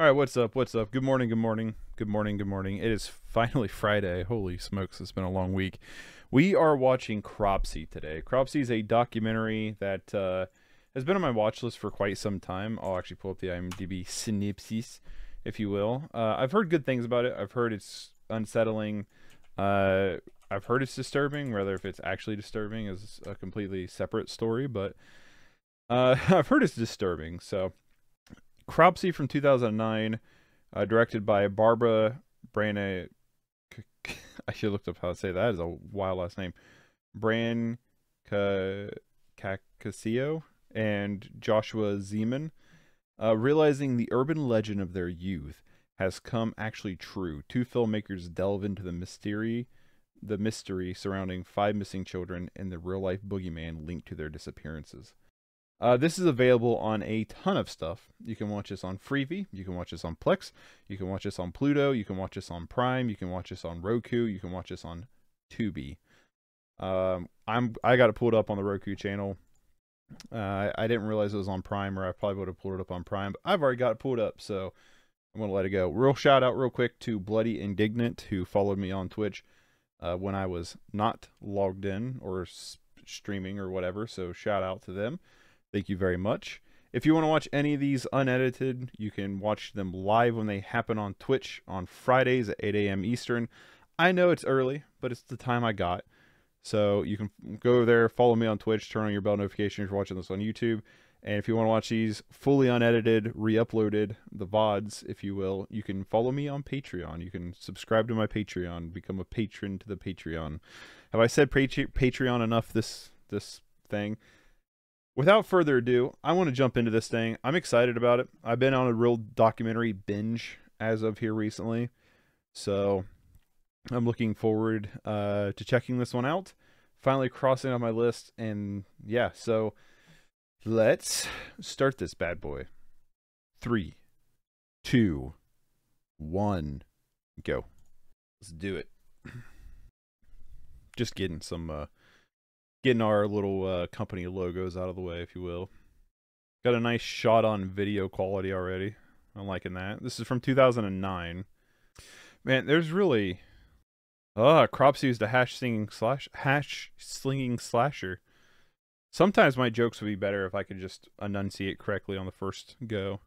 All right, what's up? What's up? Good morning, good morning, good morning, good morning. It is finally Friday. Holy smokes, it's been a long week. We are watching Cropsey today. Cropsey is a documentary that has been on my watch list for quite some time. I'll actually pull up the IMDb synopsis, if you will. I've heard good things about it. I've heard it's unsettling. I've heard it's disturbing. Whether if it's actually disturbing is a completely separate story, but I've heard it's disturbing, so... Cropsey from 2009, directed by Barbara Brana. I should have looked up how to say that. That is a wild last name. Brancaccio and Joshua Zeman. Realizing the urban legend of their youth has come actually true, two filmmakers delve into the mystery surrounding 5 missing children and the real-life boogeyman linked to their disappearances. This is available on a ton of stuff. You can watch this on Freevee. You can watch this on Plex. You can watch this on Pluto. You can watch this on Prime. You can watch this on Roku. You can watch this on Tubi. I got it pulled up on the Roku channel. I didn't realize it was on Prime, or I probably would have pulled it up on Prime. But I've already got it pulled up, so I'm gonna let it go. Real shout out, real quick, to Bloody Indignant, who followed me on Twitch when I was not logged in or streaming or whatever. So shout out to them. Thank you very much. If you want to watch any of these unedited, you can watch them live when they happen on Twitch on Fridays at 8 a.m. Eastern. I know it's early, but it's the time I got. So you can go over there, follow me on Twitch, turn on your bell notification if you're watching this on YouTube. And if you want to watch these fully unedited, re-uploaded, the VODs, if you will, you can follow me on Patreon. You can subscribe to my Patreon, become a patron to the Patreon. Have I said Patreon enough this thing? Without further ado, I want to jump into this thing. I'm excited about it. I've been on a real documentary binge as of here recently. So I'm looking forward to checking this one out. Finally crossing off my list. And yeah, so let's start this bad boy. 3, 2, 1, go. Let's do it. Just getting some... getting our little company logos out of the way, if you will. Got a nice shot on video quality already. I'm liking that. This is from 2009. Man, there's really... Cropsey used a hash slinging slasher. Sometimes my jokes would be better if I could just enunciate correctly on the first go.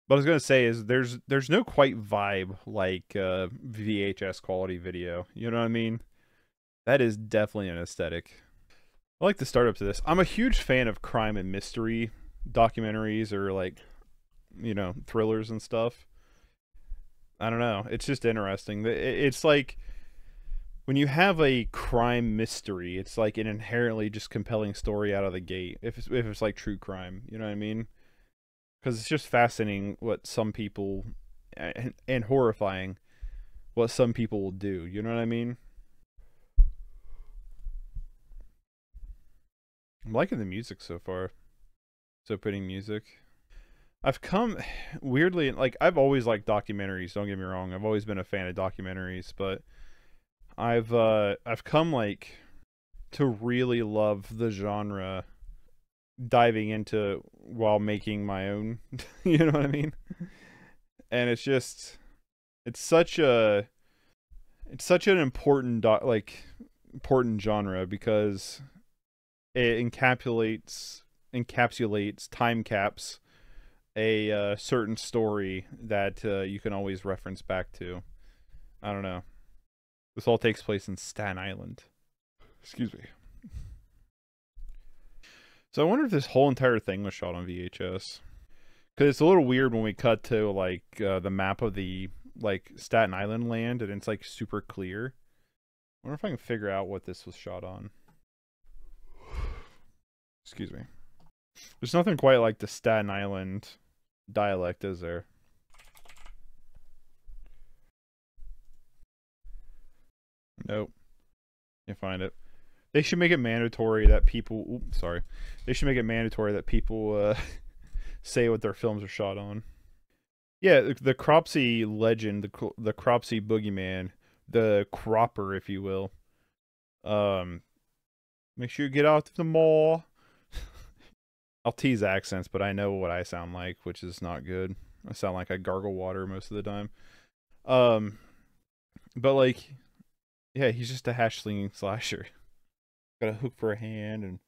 What I was going to say is there's no quite vibe like VHS quality video. You know what I mean? That is definitely an aesthetic. I like the startup to this. I'm a huge fan of crime and mystery documentaries or, like, you know, thrillers and stuff. I don't know. It's just interesting. It's like when you have a crime mystery, it's like an inherently just compelling story out of the gate. If it's like true crime, you know what I mean? Because it's just fascinating what some people, and horrifying what some people will do. You know what I mean? I'm liking the music so far. So putting music. I've come weirdly, like, I've always liked documentaries, don't get me wrong. I've always been a fan of documentaries, but I've come, like, to really love the genre diving into while making my own. You know what I mean? And it's just it's such an important important genre because it encapsulates time caps a certain story that you can always reference back to. I don't know. This all takes place in Staten Island. Excuse me. So I wonder if this whole entire thing was shot on VHS. Because it's a little weird when we cut to, like, the map of the, like, Staten Island land, and it's, like, super clear. I wonder if I can figure out what this was shot on. Excuse me. There's nothing quite like the Staten Island dialect, is there? Nope. Can't find it. They should make it mandatory that people... Oops, sorry. They should make it mandatory that people say what their films are shot on. Yeah, the Cropsey legend, the Cropsey boogeyman, the cropper, if you will. Make sure you get out to the mall. I'll tease accents, but I know what I sound like, which is not good. I sound like I gargle water most of the time. Um, but like, yeah, he's just a hash slinging slasher. Got a hook for a hand and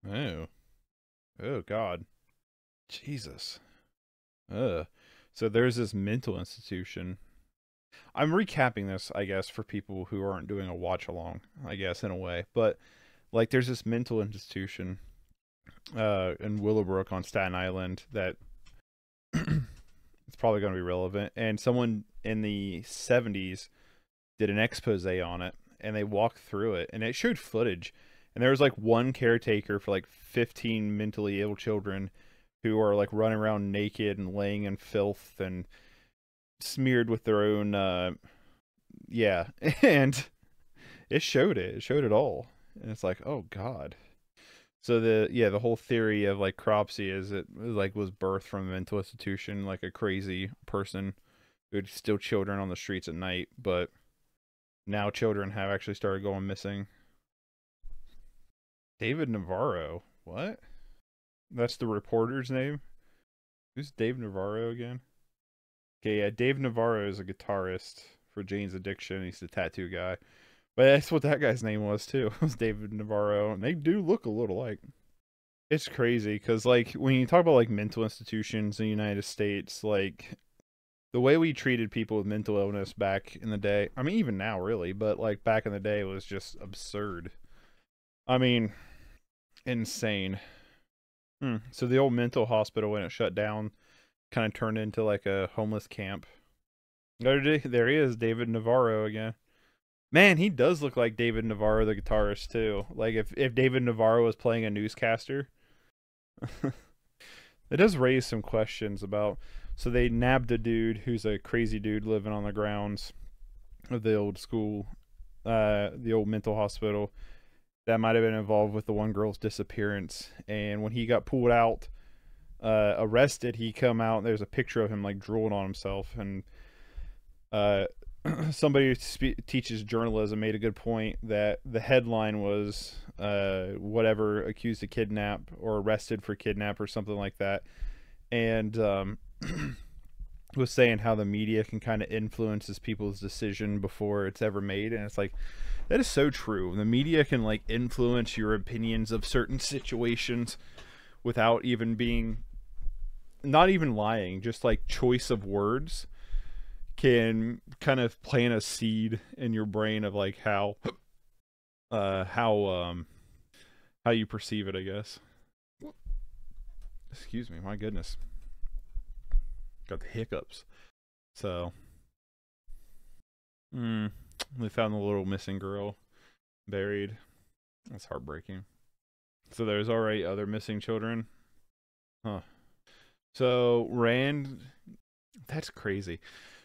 oh, oh God, Jesus. So there's this mental institution. I'm recapping this, I guess, for people who aren't doing a watch along, I guess, in a way. But like, there's this mental institution in Willowbrook on Staten Island that it's probably going to be relevant. And someone in the 70s did an expose on it, and they walked through it, and it showed footage. And there was like one caretaker for like 15 mentally ill children who are like running around naked and laying in filth and smeared with their own yeah. And it showed it all, and it's like, oh God. So the whole theory of like Cropsey is it like was birthed from a mental institution, like a crazy person who'd steal children on the streets at night, but now children have actually started going missing. David Navarro, what? That's the reporter's name? Who's Dave Navarro again? Okay, yeah, Dave Navarro is a guitarist for Jane's Addiction. He's the tattoo guy. But that's what that guy's name was too. It was David Navarro, and they do look a little like. It's crazy because like when you talk about like mental institutions in the United States, like the way we treated people with mental illness back in the day. I mean, even now, really, but like back in the day, was just absurd. I mean, insane. So the old mental hospital, when it shut down, kind of turned into like a homeless camp. There he is, David Navarro again. Man, he does look like David Navarro, the guitarist, too. Like, if David Navarro was playing a newscaster. It does raise some questions about... So they nabbed a dude who's a crazy dude living on the grounds of the old school, the old mental hospital. That might have been involved with the one girl's disappearance. And when he got pulled out, arrested, he come out, and there's a picture of him, like, drooling on himself. And somebody who teaches journalism made a good point that the headline was whatever, accused of kidnap or arrested for kidnap or something like that, and was saying how the media can kind of influences people's decision before it's ever made. And it's like, that is so true. The media can like influence your opinions of certain situations without even being, not even lying, just like choice of words can kind of plant a seed in your brain of like how you perceive it, I guess. Excuse me, my goodness. Got the hiccups. So we found the little missing girl buried. That's heartbreaking. So there's already other missing children. Huh. So Rand, that's crazy.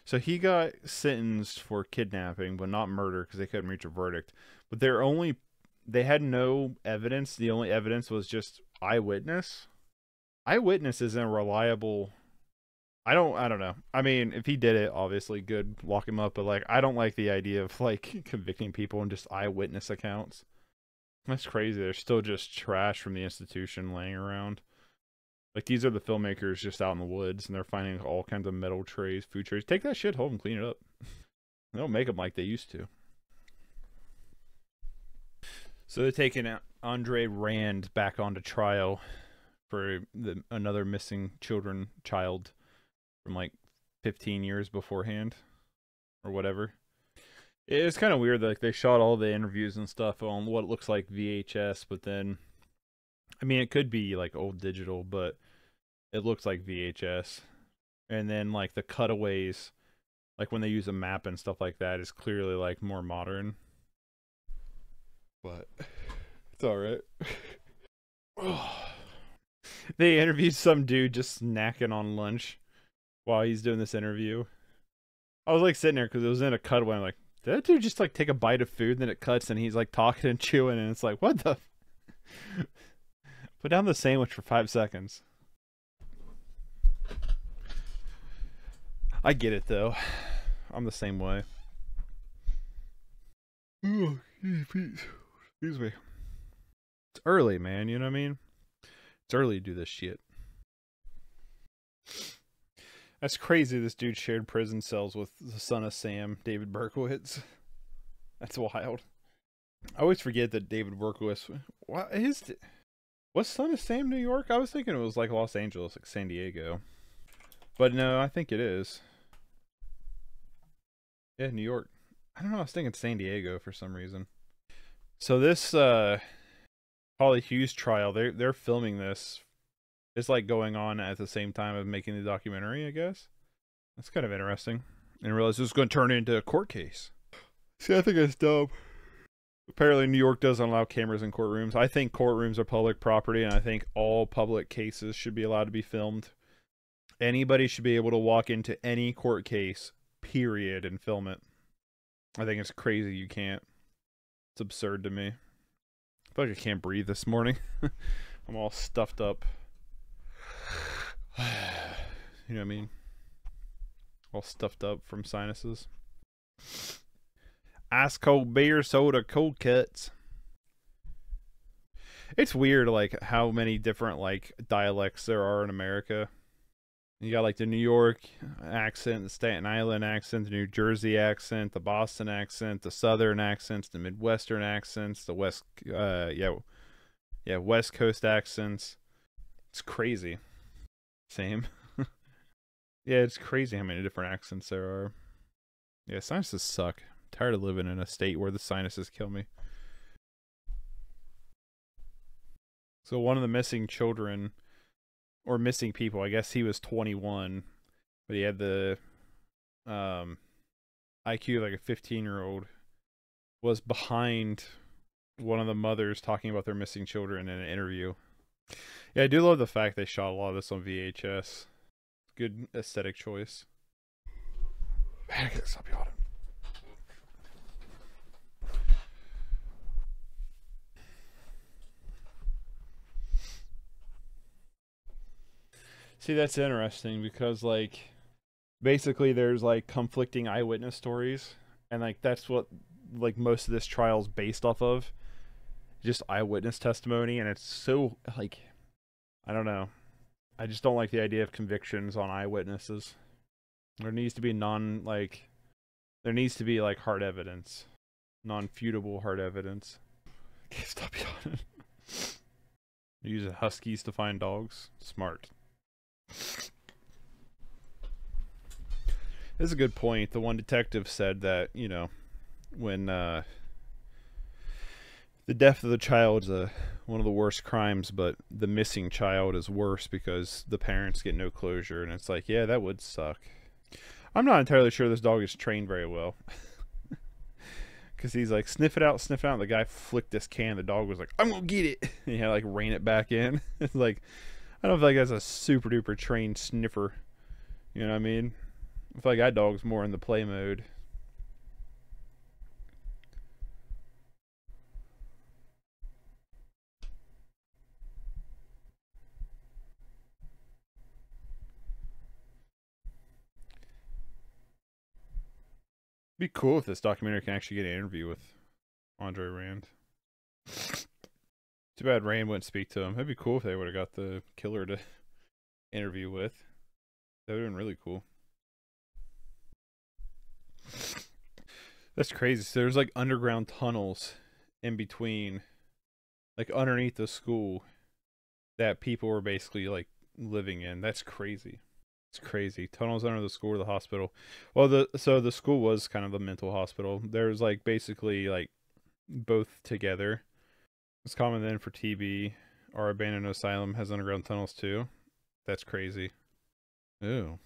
So he got sentenced for kidnapping, but not murder because they couldn't reach a verdict. But they had no evidence. The only evidence was just eyewitness. Eyewitness isn't a reliable. I don't know. I mean, if he did it, obviously good, lock him up. But like, I don't like the idea of like convicting people in just eyewitness accounts. That's crazy. They're still just trash from the institution laying around. Like, these are the filmmakers just out in the woods, and they're finding all kinds of metal trays, food trays. Take that shit home and clean it up. They don't make them like they used to. So they're taking Andre Rand back onto trial for another missing child from like 15 years beforehand or whatever. It's kind of weird that like, they shot all the interviews and stuff on what looks like VHS, but then, I mean, it could be like old digital, but it looks like VHS. And then like the cutaways, like when they use a map and stuff like that, is clearly like more modern. But it's alright. They interviewed some dude just snacking on lunch while he's doing this interview. I was like sitting there because it was in a cutaway. I'm like, did that dude just like take a bite of food and then it cuts and he's like talking and chewing and it's like, what the? Put down the sandwich for 5 seconds. I get it though. I'm the same way. Oh, excuse me. It's early, man. You know what I mean? It's early to do this shit. That's crazy. This dude shared prison cells with the son of Sam, David Berkowitz. That's wild. I always forget that David Berkowitz. What's son of Sam, New York? I was thinking it was like Los Angeles, like San Diego. But no, I think it is. Yeah, New York. I don't know. I was thinking San Diego for some reason. So this Holly Hughes trial, they're filming this. It's like going on at the same time of making the documentary, I guess. That's kind of interesting. And realize this is going to turn into a court case. See, I think that's dope. Apparently, New York doesn't allow cameras in courtrooms. I think courtrooms are public property, and I think all public cases should be allowed to be filmed. Anybody should be able to walk into any court case, period, and film it. I think it's crazy you can't. It's absurd to me. I feel like I can't breathe this morning. I'm all stuffed up. You know what I mean? All stuffed up from sinuses. Ice cold beer, soda, cold cuts. It's weird, like, how many different, like, dialects there are in America. You got, like, the New York accent, the Staten Island accent, the New Jersey accent, the Boston accent, the Southern accents, the Midwestern accents, the West Coast accents. It's crazy. Same. Yeah, it's crazy how many different accents there are. Yeah, sinuses suck. I'm tired of living in a state where the sinuses kill me. So one of the missing children, or missing people, I guess he was 21, but he had the IQ of like a 15-year-old, was behind one of the mothers talking about their missing children in an interview. Yeah, I do love the fact they shot a lot of this on VHS. Good aesthetic choice. Man, I gotta stop yawning. See, that's interesting because, like, basically there's, like, conflicting eyewitness stories. And, like, that's what, like, most of this trial is based off of. Just eyewitness testimony. And it's so, like, I don't know. I just don't like the idea of convictions on eyewitnesses. There needs to be there needs to be, like, hard evidence. Non-feudable hard evidence. Can't stop yawning. Using huskies to find dogs. Smart. This is a good point. The one detective said that, you know, when the death of the child is one of the worst crimes, but the missing child is worse because the parents get no closure. And it's like, yeah, that would suck. I'm not entirely sure this dog is trained very well. Because he's like, sniff it out, sniff it out. And the guy flicked this can. The dog was like, I'm going to get it. And he had to, like, rein it back in. It's like, I don't feel like that's a super duper trained sniffer. You know what I mean? I feel like that dog's more in the play mode. It'd be cool if this documentary can actually get an interview with Andre Rand. Too bad Rand wouldn't speak to him. That'd be cool if they would have got the killer to interview with. That would have been really cool. That's crazy. So there's like underground tunnels in between, like underneath the school, that people were basically like living in. That's crazy. It's crazy. Tunnels under the school or the hospital. Well, the school was kind of a mental hospital. There's like basically like both together. It's common then for TB. Our abandoned asylum has underground tunnels too. That's crazy. Ew.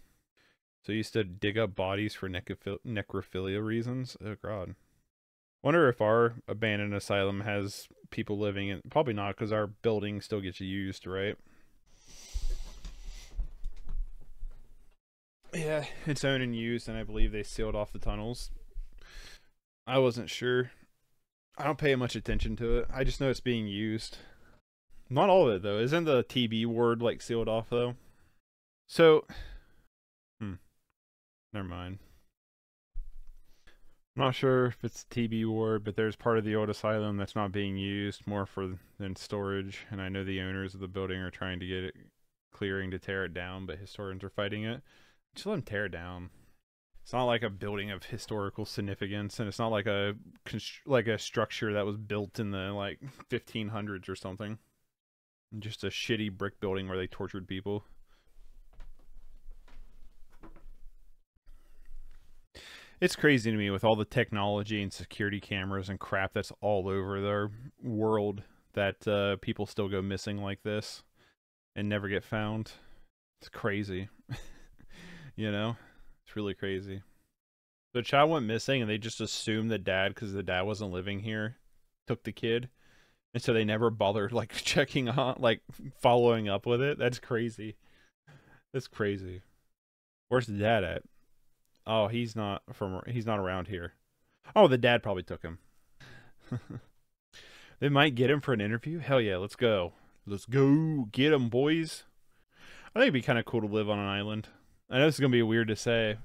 So you used to dig up bodies for necrophilia reasons? Oh, God. Wonder if our abandoned asylum has people living in... Probably not, because our building still gets used, right? Yeah, it's owned and used, and I believe they sealed off the tunnels. I wasn't sure. I don't pay much attention to it. I just know it's being used. Not all of it, though. Isn't the TB ward, like, sealed off, though? So... Never mind. I'm not sure if it's TB ward, but there's part of the old asylum that's not being used, more for than storage, and I know the owners of the building are trying to get it clearing to tear it down, but historians are fighting it. Just let them tear it down. It's not like a building of historical significance, and it's not like a structure that was built in the like 1500s or something. Just a shitty brick building where they tortured people. It's crazy to me with all the technology and security cameras and crap that's all over their world that people still go missing like this and never get found. It's crazy. You know? It's really crazy. The child went missing and they just assumed the dad, because the dad wasn't living here, took the kid. And so they never bothered like checking on, like following up with it. That's crazy. That's crazy. Where's the dad at? Oh, he's not around here. Oh, the dad probably took him. They might get him for an interview. Hell yeah, let's go. Let's go get him, boys. I think it'd be kind of cool to live on an island. I know this is going to be weird to say.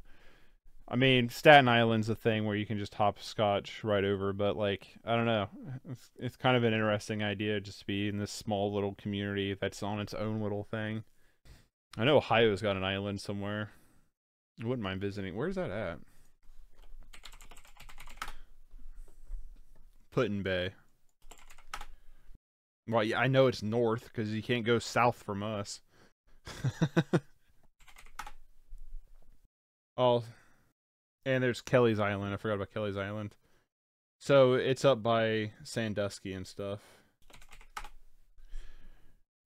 I mean, Staten Island's a thing where you can just hopscotch right over, but like, I don't know. It's kind of an interesting idea just to be in this small little community that's on its own little thing. I know Ohio's got an island somewhere. I wouldn't mind visiting. Where's that at? Put-in-Bay. Well, yeah, I know it's north because you can't go south from us. Oh, and there's Kelly's Island. I forgot about Kelly's Island. So it's up by Sandusky and stuff.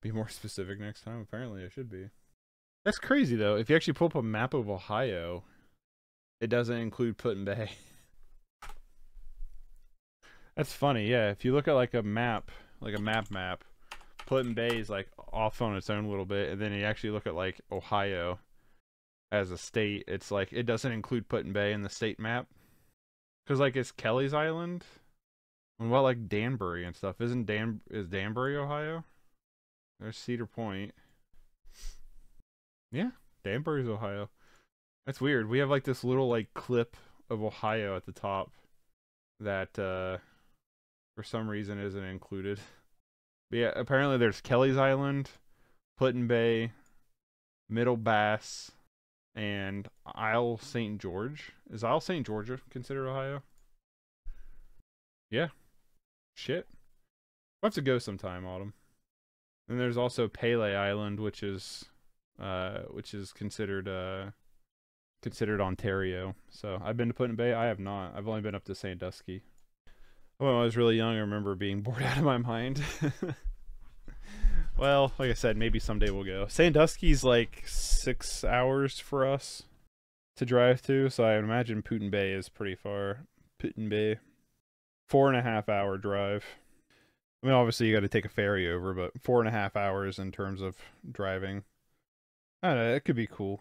Be more specific next time. Apparently I should be. That's crazy, though. If you actually pull up a map of Ohio, it doesn't include Put-in-Bay. That's funny, yeah. If you look at like a map, like a map, Put-in-Bay is like off on its own little bit, and then you actually look at like Ohio as a state, it's like it doesn't include Put-in-Bay in the state map. Because like it's Kelly's Island. And what like Danbury and stuff? Is Danbury, Ohio? There's Cedar Point. Yeah, Danbury's Ohio. That's weird. We have like this little like clip of Ohio at the top that for some reason isn't included. But yeah, apparently there's Kelly's Island, Put-in-Bay, Middle Bass, and Isle St. George. Is Isle St. George considered Ohio? Yeah. Shit. We'll have to go sometime, Autumn. And there's also Pele Island, which is considered Ontario. So I've been to Put-in-Bay. I have not. I've only been up to Sandusky. When I was really young, I remember being bored out of my mind. Well, like I said, maybe someday we'll go. Sandusky's like 6 hours for us to drive to, so I imagine Put-in-Bay is pretty far. Put-in-Bay, 4.5 hour drive. I mean, obviously you got to take a ferry over, but 4.5 hours in terms of driving. I don't know, it could be cool.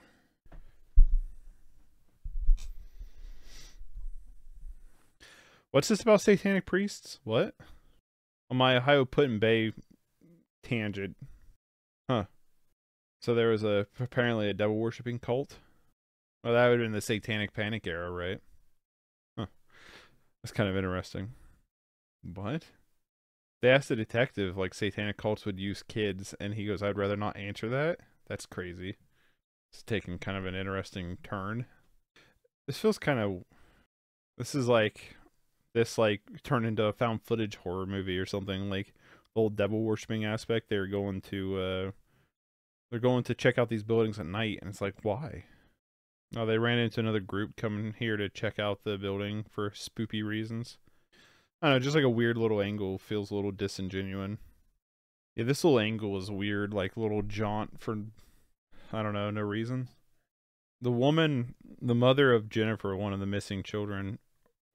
What's this about satanic priests? What? On my Ohio Put-in-Bay tangent. Huh. So there was apparently a devil worshipping cult? Well, that would have been the Satanic Panic era, right? Huh. That's kind of interesting. What? They asked the detective, like, satanic cults would use kids, and he goes, I'd rather not answer that? That's crazy. It's taking kind of an interesting turn. This feels kind of... This is like... This, like, turned into a found footage horror movie or something, like... Whole devil worshipping aspect. They're going to check out these buildings at night, and it's like, why? Oh, they ran into another group coming here to check out the building for spoopy reasons. I don't know, just like a weird little angle. Feels a little disingenuous. Yeah, this little angle is weird, like little jaunt for, I don't know, no reason. The woman, the mother of Jennifer, one of the missing children,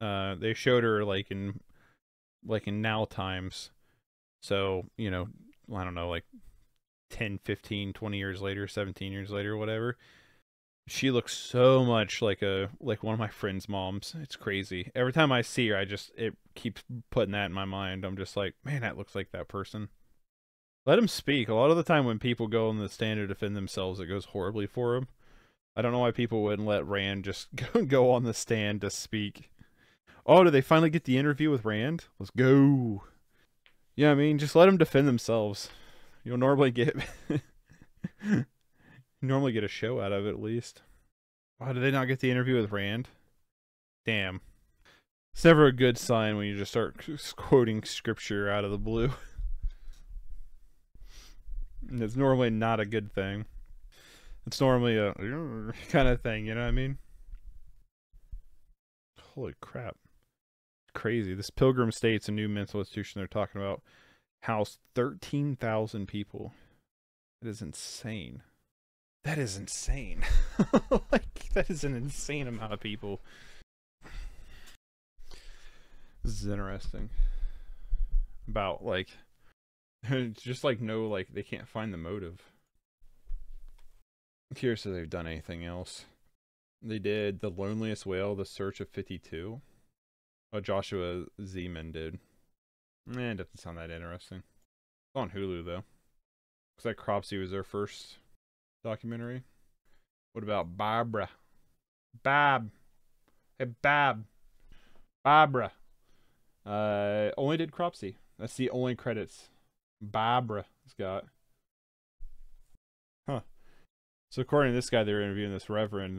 they showed her like in now times. So, you know, I don't know, like 10, 15, 20 years later, 17 years later, whatever. She looks so much like one of my friend's moms. It's crazy. Every time I see her, it keeps putting that in my mind. I'm just like, man, that looks like that person. Let them speak. A lot of the time when people go on the stand to defend themselves, it goes horribly for them. I don't know why people wouldn't let Rand just go on the stand to speak. Oh, did they finally get the interview with Rand? Let's go. Yeah, I mean, just let them defend themselves. You'll normally get Normally get a show out of it at least. Why did they not get the interview with Rand? Damn. It's never a good sign when you just start quoting scripture out of the blue. It's normally not a good thing. It's normally a kind of thing, you know what I mean? Holy crap. Crazy. This Pilgrim State's a new mental institution they're talking about. Housed 13,000 people. That is insane. That is insane. Like, that is an insane amount of people. This is interesting. About, like, just like, no, like, they can't find the motive. I'm curious if they've done anything else. They did The Loneliest Whale, The Search of 52. Oh, Joshua Zeman did. It doesn't sound that interesting. It's on Hulu, though. Looks like Cropsey was their first documentary. What about Barbara? Bab. Hey, Bab. Barbara. Only did Cropsey. That's the only credits Barbara's got. Huh. So according to this guy, they were interviewing this reverend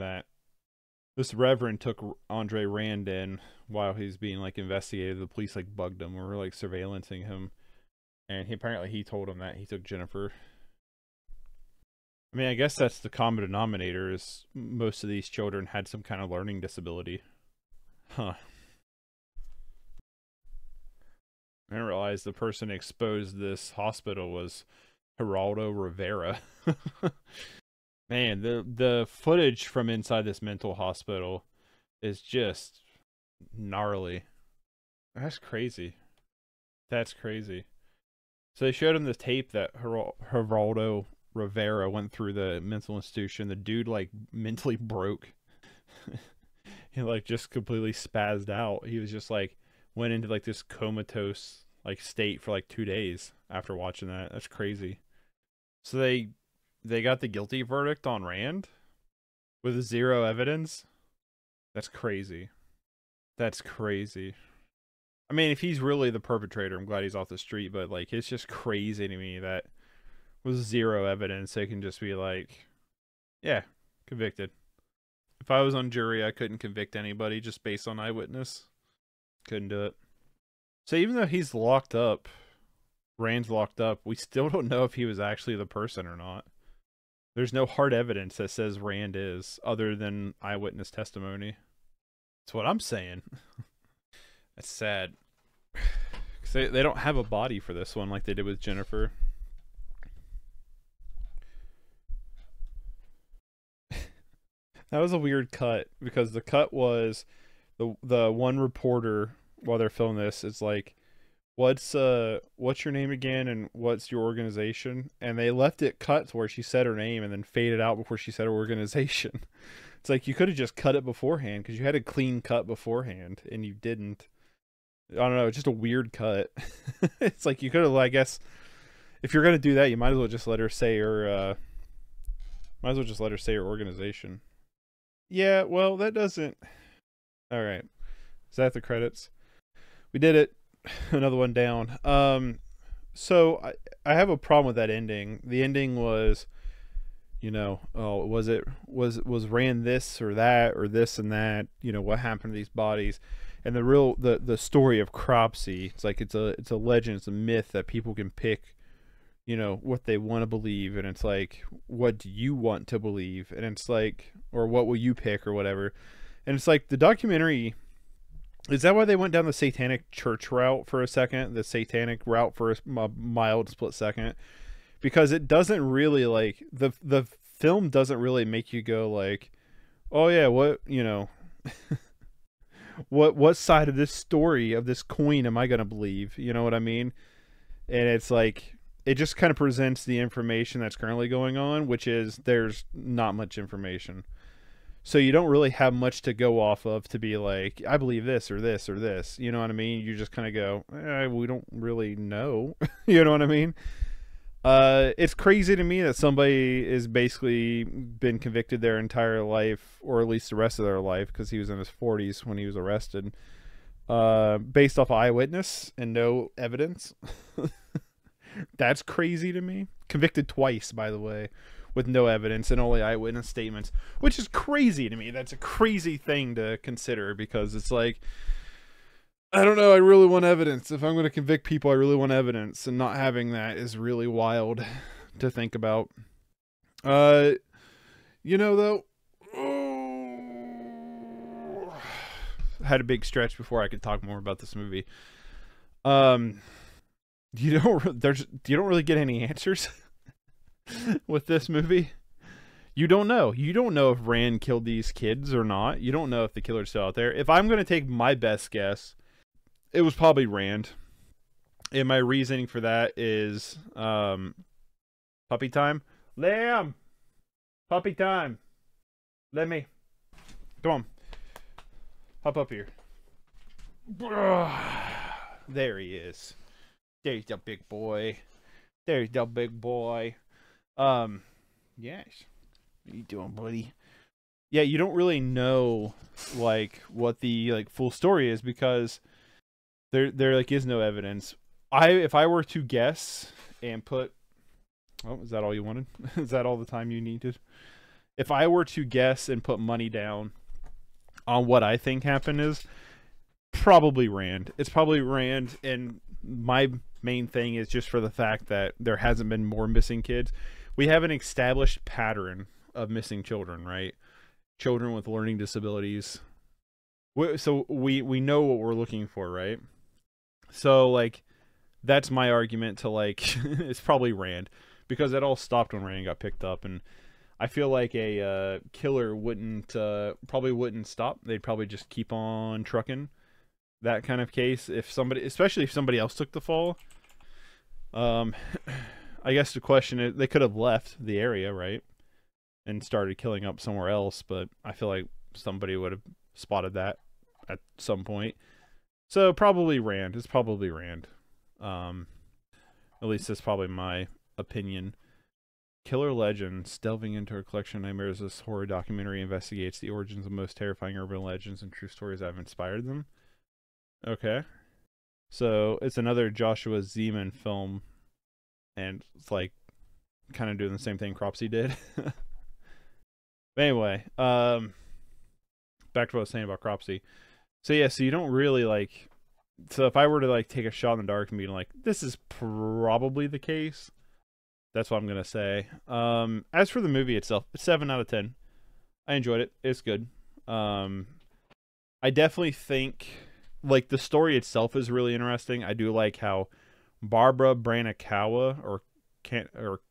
took Andre Rand in while he's being like investigated. The police like bugged him or were like surveillancing him, and he told him that he took Jennifer. I mean, I guess that's the common denominator, is most of these children had some kind of learning disability. Huh. I didn't realize the person exposed this hospital was Geraldo Rivera. Man, the footage from inside this mental hospital is just gnarly. That's crazy. That's crazy. So they showed him the tape that Geraldo Rivera went through the mental institution. The dude like mentally broke. He like just completely spazzed out. He was just like went into like this comatose like state for like 2 days after watching that. That's crazy. So they got the guilty verdict on Rand with 0 evidence. That's crazy. That's crazy. I mean, if he's really the perpetrator, I'm glad he's off the street, but like it's just crazy to me that with 0 evidence they can just be like, yeah, convicted. If I was on jury, I couldn't convict anybody just based on eyewitness. Couldn't do it. So even though he's locked up, Rand's locked up, we still don't know if he was actually the person or not. There's no hard evidence that says Rand is, other than eyewitness testimony. That's what I'm saying. That's sad. Because they don't have a body for this one like they did with Jennifer. That was a weird cut, because the cut was the one reporter while they're filming this. It's like, what's your name again and what's your organization? And they left it cut to where she said her name and then faded out before she said her organization. It's like you could have just cut it beforehand, because you had a clean cut beforehand and you didn't. I don't know, it's just a weird cut. It's like you could have, I guess, if you're gonna do that, you might as well just let her say her organization. Yeah, well, that doesn't. All right, is that the credits? We did it. Another one down. So I have a problem with that ending. The ending was, you know, oh, was Rand this or that or this and that? You know, what happened to these bodies? And the story of Cropsey, it's like it's a legend, it's a myth that people can pick, you know, what they want to believe, and it's like, what do you want to believe? And it's like, or what will you pick or whatever. And it's like the documentary, is that why they went down the satanic church route for a second? The satanic route for a mild split second? Because it doesn't really, like, the film doesn't really make you go like, oh yeah, what, you know, what side of this story, of this coin am I going to believe? You know what I mean? And it's like, it just kind of presents the information that's currently going on, which is there's not much information. So you don't really have much to go off of to be like, I believe this or this or this. You know what I mean? You just kind of go, we don't really know. You know what I mean? It's crazy to me that somebody is basically been convicted their entire life, or at least the rest of their life, because he was in his 40s when he was arrested, based off eyewitness and no evidence. That's crazy to me. Convicted twice, by the way. with no evidence and only eyewitness statements, which is crazy to me. That's a crazy thing to consider, because it's like, I don't know, I really want evidence. If I'm going to convict people, I really want evidence, and not having that is really wild to think about. You know, though, had a big stretch before I could talk more about this movie. You don't really get any answers with this movie. You don't know. You don't know if Rand killed these kids or not. You don't know if the killer's still out there. If I'm going to take my best guess, it was probably Rand. And my reasoning for that is puppy time. Lamb! Puppy time. Let me. Come on. Hop up here. There he is. There's the big boy. There's the big boy. Yes. What are you doing, buddy? Yeah, you don't really know like what the like full story is, because there like is no evidence. If I were to guess and put, oh, is that all you wanted? Is that all the time you needed? If I were to guess and put money down on what I think happened, is probably Rand. It's probably Rand, and my main thing is just for the fact that there hasn't been more missing kids. We have an established pattern of missing children, right? Children with learning disabilities. So we know what we're looking for, right? So like, that's my argument to like, it's probably Rand, because it all stopped when Rand got picked up, and I feel like a killer probably wouldn't stop. They'd probably just keep on trucking. That kind of case, especially if somebody else took the fall. I guess the question is, they could have left the area, right, and started killing up somewhere else, but I feel like somebody would have spotted that at some point. So probably Rand. It's probably Rand. At least that's probably my opinion. Killer Legends, delving into a collection of nightmares, this horror documentary investigates the origins of most terrifying urban legends and true stories that have inspired them. Okay. So it's another Joshua Zeman film, and it's like kind of doing the same thing Cropsey did. But anyway, back to what I was saying about Cropsey. So yeah, so you don't really like, so if I were to like take a shot in the dark and be like, this is probably the case, that's what I'm gonna say. As for the movie itself, 7 out of 10. I enjoyed it. It's good. I definitely think like the story itself is really interesting. I do like how Barbara Brancaccio or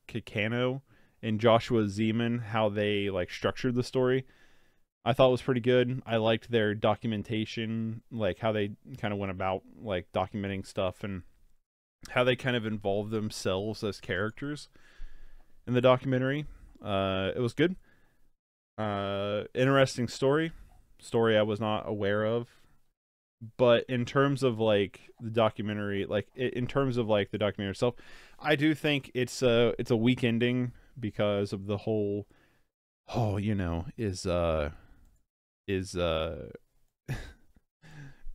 Kikano and Joshua Zeman, how they like structured the story, I thought was pretty good. I liked their documentation, like how they kind of went about like documenting stuff, and how they kind of involved themselves as characters in the documentary. It was good. Interesting story I was not aware of. But in terms of like the documentary, like in terms of like the documentary itself, I do think it's a weak ending because of the whole,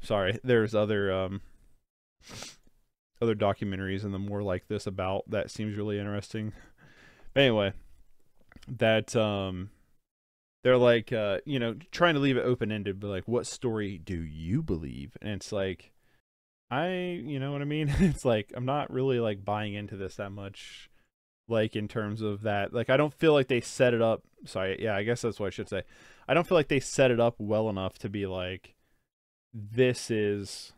sorry, there's other documentaries and the more like this about that seems really interesting. But anyway, that they're like, trying to leave it open-ended, but like, what story do you believe? And it's like, you know what I mean? It's like, I'm not really like buying into this that much, like in terms of that. Like, I don't feel like they set it up. Sorry, yeah, I guess that's what I should say. I don't feel like they set it up well enough to be like, this is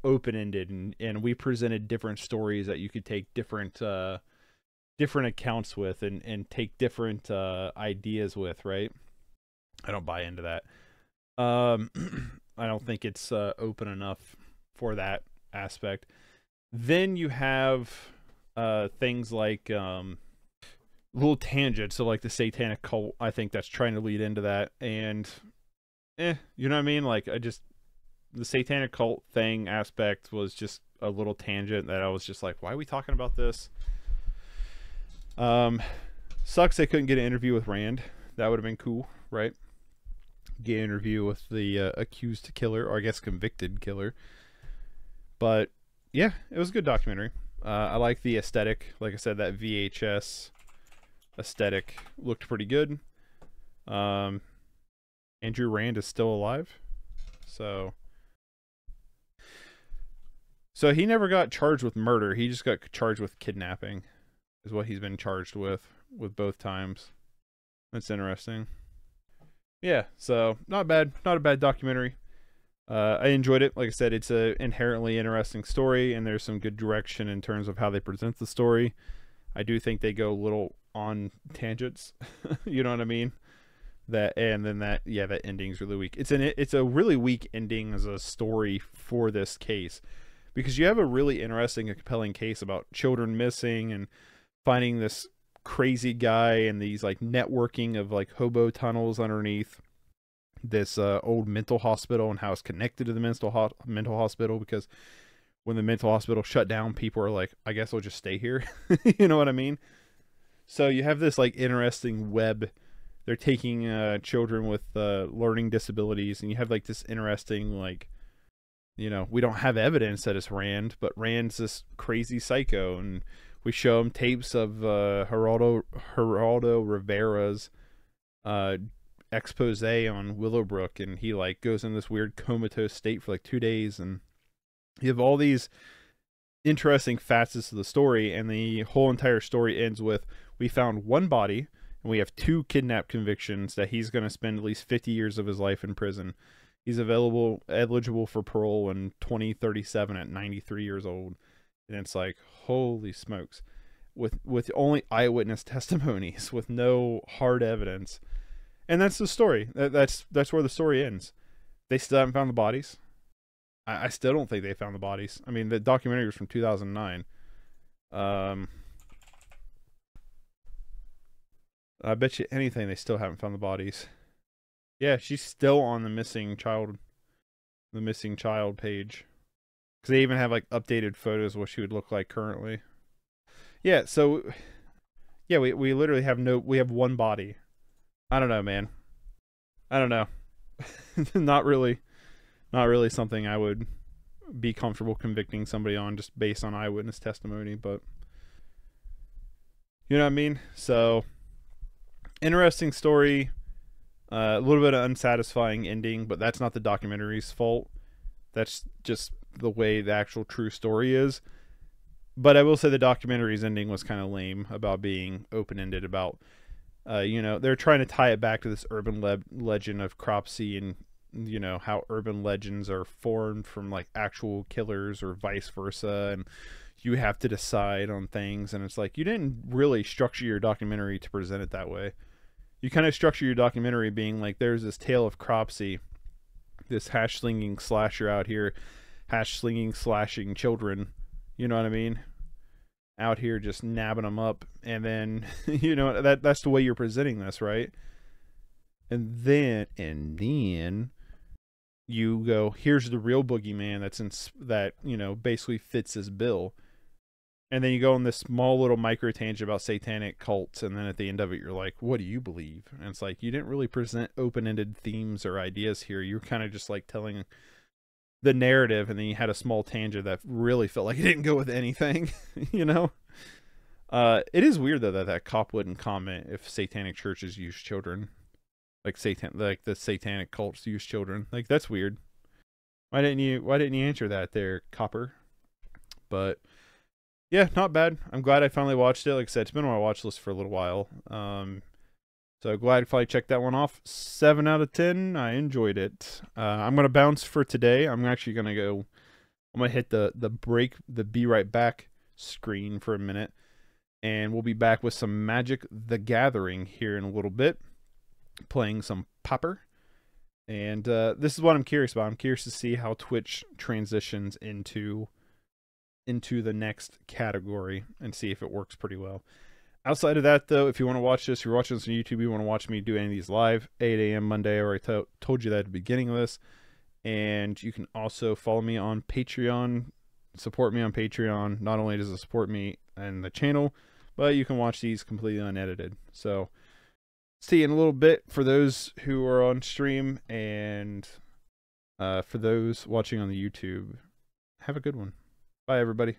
open-ended, and we presented different stories that you could take different accounts with and take different ideas with, right? I don't buy into that. I don't think it's open enough for that aspect. Then you have things like little tangents, so like the satanic cult, I think that's trying to lead into that, and you know what I mean? Like, the satanic cult thing aspect was just a little tangent that I was just like, why are we talking about this? Sucks they couldn't get an interview with Rand. That would have been cool, right? Get an interview with the accused killer, or I guess convicted killer. But yeah, it was a good documentary. I like the aesthetic. Like I said, that VHS aesthetic looked pretty good. Andrew Rand is still alive, so he never got charged with murder. He just got charged with kidnapping, is what he's been charged with both times. That's interesting. Yeah, so not bad, not a bad documentary. I enjoyed it. Like I said, it's a inherently interesting story, and there's some good direction in terms of how they present the story. I do think they go a little on tangents. You know what I mean? That ending's really weak. It's a really weak ending as a story for this case, because you have a really interesting and compelling case about children missing and finding this crazy guy and these like networking of like hobo tunnels underneath this old mental hospital and how it's connected to the mental hospital, because when the mental hospital shut down, people are like, I guess I'll just stay here. You know what I mean? So you have this like interesting web. They're taking children with learning disabilities, and you have like this interesting, like, you know, we don't have evidence that it's Rand, but Rand's this crazy psycho, and we show him tapes of Geraldo Rivera's expose on Willowbrook, and he like goes in this weird comatose state for like 2 days, and you have all these interesting facets of the story, and the whole entire story ends with, we found one body, and we have 2 kidnap convictions that he's going to spend at least 50 years of his life in prison. He's eligible for parole in 2037 at 93 years old. And it's like, holy smokes. With only eyewitness testimonies, with no hard evidence. And that's the story. That's where the story ends. They still haven't found the bodies. I still don't think they found the bodies. I mean, the documentary was from 2009. I bet you anything they still haven't found the bodies. Yeah, she's still on the missing child page. Because they even have like updated photos of what she would look like currently. Yeah, so yeah, we literally have we have one body. I don't know, man. I don't know. Not really something I would be comfortable convicting somebody on just based on eyewitness testimony, but you know what I mean? So interesting story. A little bit of unsatisfying ending, but that's not the documentary's fault. That's just the way the actual true story is. But I will say the documentary's ending was kind of lame about being open-ended about, you know, they're trying to tie it back to this urban legend of Cropsey, and, you know, how urban legends are formed from like actual killers or vice versa, and you have to decide on things. And it's like, you didn't really structure your documentary to present it that way. You kind of structure your documentary being like, there's this tale of Cropsey, this hash-slinging slasher out here, hash-slinging, slashing children, you know what I mean? Out here just nabbing them up. And then, you know, that's the way you're presenting this, right? And then you go, here's the real boogeyman that, you know, basically fits his bill. And then you go on this small little micro tangent about satanic cults, and then at the end of it, you're like, what do you believe? And it's like, you didn't really present open-ended themes or ideas here. You're kind of just like telling the narrative, and then you had a small tangent that really felt like it didn't go with anything, you know? It is weird, though, that cop wouldn't comment if satanic churches use children. Like the satanic cults use children. Like, that's weird. Why didn't you answer that there, copper? But yeah, not bad. I'm glad I finally watched it. Like I said, it's been on my watch list for a little while. So glad I finally checked that one off. 7 out of 10. I enjoyed it. I'm gonna bounce for today. I'm actually gonna go. I'm gonna hit the be right back screen for a minute, and we'll be back with some Magic: The Gathering here in a little bit, playing some Popper. And this is what I'm curious about. I'm curious to see how Twitch transitions into the next category and see if it works pretty well. Outside of that, though, if you want to watch this, you're watching this on YouTube, you want to watch me do any of these live, 8 a.m. Monday, or I told you that at the beginning of this. And you can also follow me on Patreon, support me on Patreon. Not only does it support me and the channel, but you can watch these completely unedited. So see you in a little bit for those who are on stream, and for those watching on the YouTube, have a good one. Bye, everybody.